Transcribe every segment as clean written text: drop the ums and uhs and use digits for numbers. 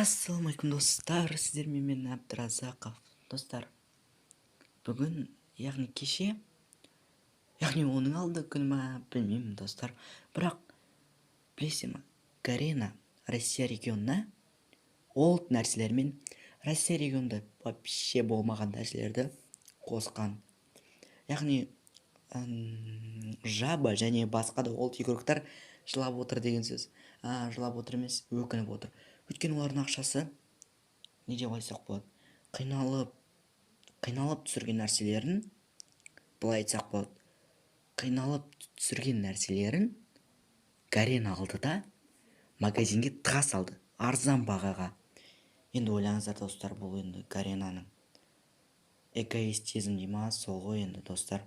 Ассалаумалейкум достар, сіздермен мен Абдразақов. Достар, бүгін, яғни кеше, яғни оның алды күні ма, білмеймін достар. Бірақ, білесің ма, Гарена Россия регионына ол нәрселермен Россия регионында вообще болмаған нәрселерді қосқан. Яғни, жаба және басқа да ол тигроктар жылап отыр деген сөз. Жылап отыр емес, өкініп отыр. Өйткені олардың ақшасы не деп айтсақ болады, қиналып түсірген нәрселерін, былай айтсақ болады, қиналып түсірген нәрселерін Гарена алды да магазинге тыға салды, арзан бағаға. Енді ойлаңыздар достар, бұл енді Гаренаның эгоистизм дей ма, сол ғой енді достар.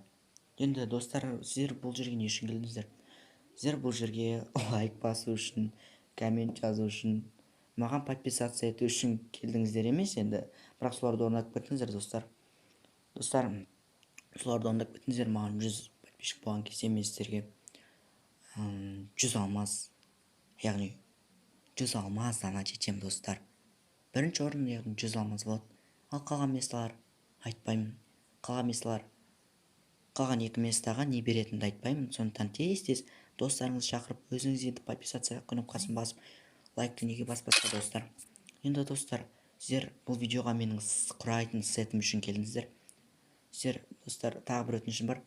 Енді достар, сіздер бұл жерге не үшін келдіңіздер? Сіздер бұл жерге лайк басу үшін, коммент жазу үшін, маған подписаться ету үшін келдіңіздер емес енді. Бірақ соларды орындап кеттіңіздер достар. Достар, соларды орындап кеттіңіздер, маған 100 подписчик болған кезде мен сіздерге 100 алмаз, яғни 100 алмаз дана жетем достар. Бірінші орын яғни 100 алмаз болады. Ал қалған месталар айтпаймын. Қалған 2 местаға не беретінді айтпаймын. Сондықтан тез достарыңызды шақырып, өзіңіз енді подписацияға кнопкасын басып, лайкты неге баспасқа достар. Енді достар, сіздер бұл видеоға менің құрайтын сетім үшін келдіңіздер. Сіздер достар, тағы бір өтінішім бар.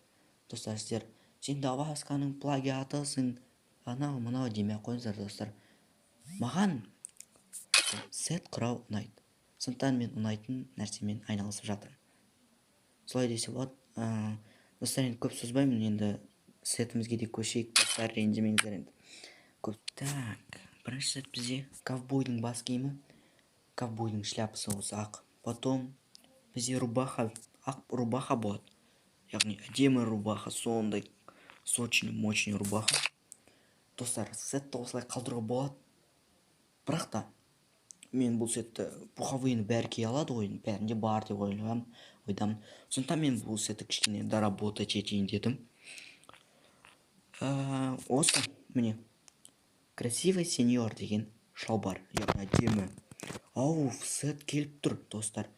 Достар, сіздер, сен Давасканың плагиатысың, анау демей қойыңыздар достар. Маған сет құрау ұнайды. Сондықтан мен ұнайтын нәрсемен айналысып жатырмын. Солай десе болады. Достар, енді көп созбаймын, енді сетімізге де көшейік, достар, ренжімеңіздер енді. Так, бірінші сет бізде ковбойдың бас киімі, ковбойдың шляпасы осы ақ. Потом бізде рубаха, ақ рубаха болады. Яғни әдемі рубаха, сондай сочный, мощный рубаха. Достар, сетті осылай қалдыруға болады. Бірақ та мен бұл сетті пуховыйны бәрі кие алады ғой, бәрінде бар деп ойдамын. Сондықтан мен бұл сетті кішкене доработать етейін дедім. Осы, міне, красивый сеньор деген шалбар, яғни әдемі. Сет келіп тұр, достар.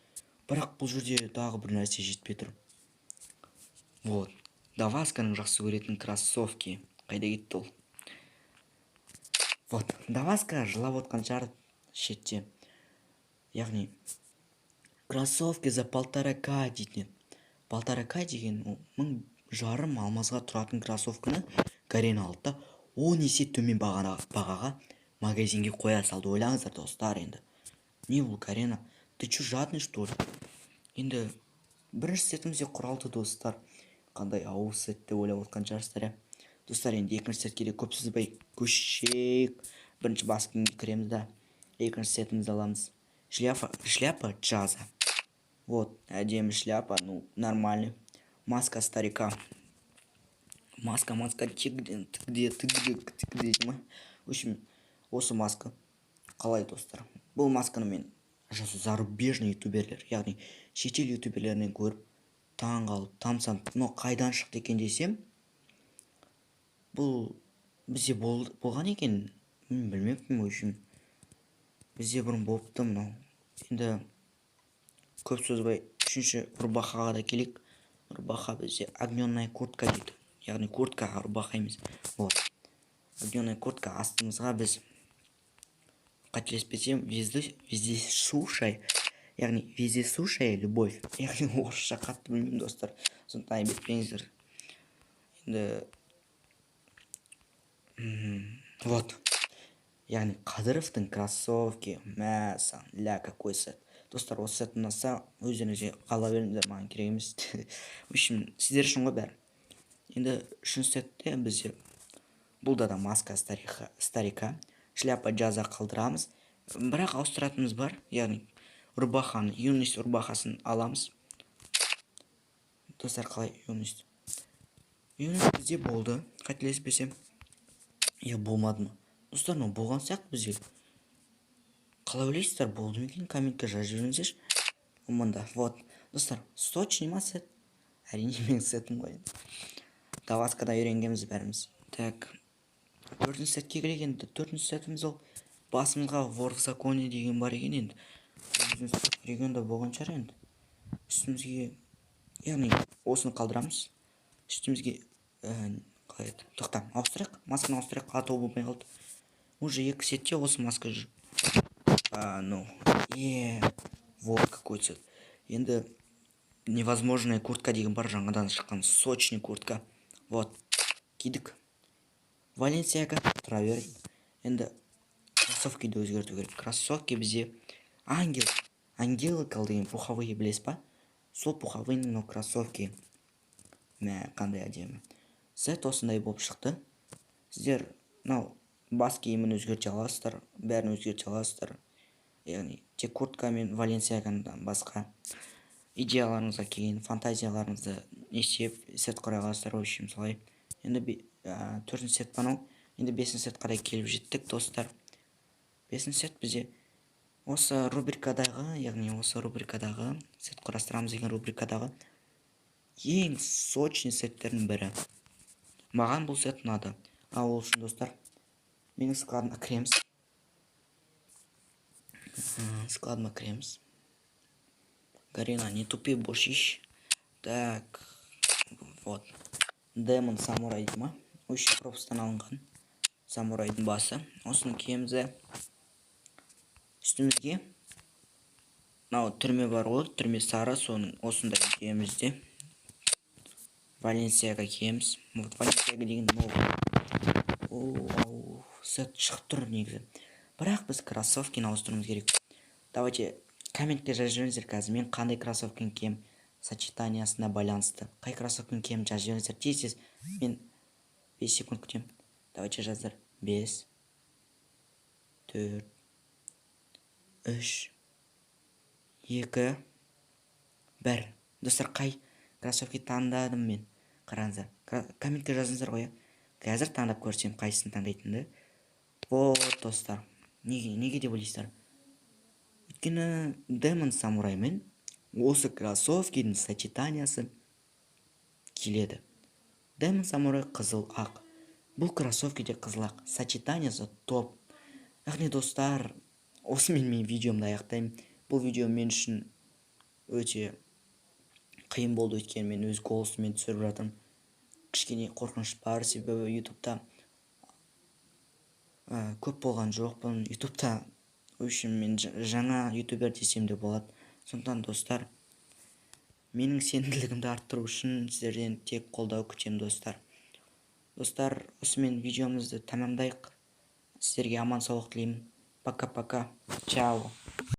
Бірақ бұл жерде тағы бір нәрсе жетпей тұр. Вот, Давасканың жақсы көретін кроссовки. Қайда кетті ол? Вот, Даваска жылап отқан шығар шетте. Яғни, кроссовки за 1,5К дейтін. 1,5К деген 1,5 алмазға тұратын кроссовканы Гарена алды да 10 есе төмен бағаға магазинге қоя салды. Ойлаңыздар достар енді. Не бұл Гарена? Ты чё, жадный что ли? Енді бірінші сетімізде құралды достар. Қандай ауыр сетті ойлап отқан шығарсыздар. Достар, енді екінші сетке де көп созбай көшейік. Бірінші бас киімге кіреміз да екінші сетімізді аламыз. Шляпа джаза. Вот, әдемі шляпа, нормальный. Маска старика. Маска, тигде. В общем, осы маска. Қалай достар? Бұл масканы мен зарубежный ютуберлер, яғни шетел ютуберлерінен көріп, таң қалып, тамсанып, қайдан шықты екен десем, бұл бізде болған екен, білмеппін, в общем. Бізде бұрын болыпты мынау. Енді көп сөзбай үшінші рубахаға да келек. Рубаха бізде огненная куртка дейді. Яғни курткаға рубаха емес. Вот. Огненная куртка астымызға біз қателеспесем вездесущая, яғни вездесущая любовь. Яғни орысша қатты білмеймін достар. Сондықтан айбетпеңіздер. Енді вот. Яғни Қадыровтың кроссовки, мәсі, какой сет. Достар, осы сет ұнаса, өздеріңізге қала беріңіздер, маған керек емес. В общем, сіздер үшін ғой бәрі. Енді үшінші сетте бізде бұлда да маска старика, шляпа джаза қалдырамыз. Бірақ ауыстыратынымыз бар, яғни рубаханы, юность рубахасын аламыз. Достар, қалай юность? Юность бізде болды, қателеспесем. Болмады ма? Достар, болған сияқты бізге. Қалай ойлайсыздар, болды ма екен? Комментке жазып жіберіңіздерші. Мында, вот. Достар, сочный ма сет? Әрине менің сетім ғой. Даваскада үйренгенбіз бәріміз. Так, төртінші сетке келген. Төртінші сетіміз ол басымызға вор в законе деген бар екен енді. Өзіңіз регионда болған шығар енді. Үстімізге, яғни осыны қалдырамыз. Үстімізге қалай еді? Тоқта, ауыстырайық. Масканы ауыстырайық. Атау болмай қалды. Уже 2 сетте осы маска жүр. Ну, вот какой-то. Енді невозможная куртка деген бар, жаңадан шыққан сочный куртка. Вот, кидік. Валенсияға тұра берейік. Енді кроссовкиді өзгерту керек. Кроссовки бізде ангеликал деген пуховые білесіз ба? Сол пуховыйның но кроссовки. Мә, қандай әдемі. Сәт осындай болып шықты. Сіздер бас киімін өзгерте аласыздар, бәрін өзгерте аласыздар. Яғни тек куртка мен Валенсиядан басқа идеяларыңызға келген фантазияларыңызды естеп сет құра аласыздар. В общем, солай. Енді 4-ші сет панау. Енді 5-ші сет қарай келіп жеттік, достар. 5-ші сет бізде осы рубрикадағы, яғни осы рубрикадағы сет құрастырамыз деген рубрикадағы ең сочный сеттердің бірі. Маған бұл сет ұнады. Ол үшін, достар, менің складыма кіреміз. Складыма кіреміз. Гарина, не тупи, бошиш. Так, вот. Демон самурай дейма. Очень пропустан алынған самурайдың басы. Осыны киеміз. Үстімізге түрме бар ғой, түрме сары, соның осындай киеміз де. Валенсияға киеміз. Валенсияға деген сет шығып тұр негізі. Бірақ біз кроссовкені ауыстыруымыз керек. Давайте комментке жазып жіберіңіздер қазір. Мен қандай кроссовкені кием сочетаниясына байланысты. Қай кроссовкені кием жазып жіберіңіздер. Тез мен 5 секунд күтем. Давайте жаздар. 5, 4, 3, 2, 1. Достар, қай кроссовки таңдадым мен? Қараңыздар. Комментке жазыңыздар ғой. Қазір таңдап көрсем қайсысын таңдайтынды. Вот, достар. Неге деп ойлайсыздар? Өйткені Демон самурай мен осы кроссовкидің сочетаниясы келеді. Демон самурай қызыл ақ. Бұл кроссовкиде қызыл ақ. Сочетаниясы топ. Яғни, достар, осымен мен видеомды аяқтаймын. Бұл видео мен үшін өте қиын болды, өйткені мен өз голосыммен түсіріп жатырмын. Кішкене қорқыныш бар, себебі ютубта көп болған жоқпын. Ютубта, в общем, мен жаңа ютубер десем де болады. Сондықтан, достар, менің сенімділігімді арттыру үшін сіздерден тек қолдау күтемін, достар. Достар, осымен видеомызды тамамдайық. Сіздерге аман саулық тілеймін. Пока-пока. Чао.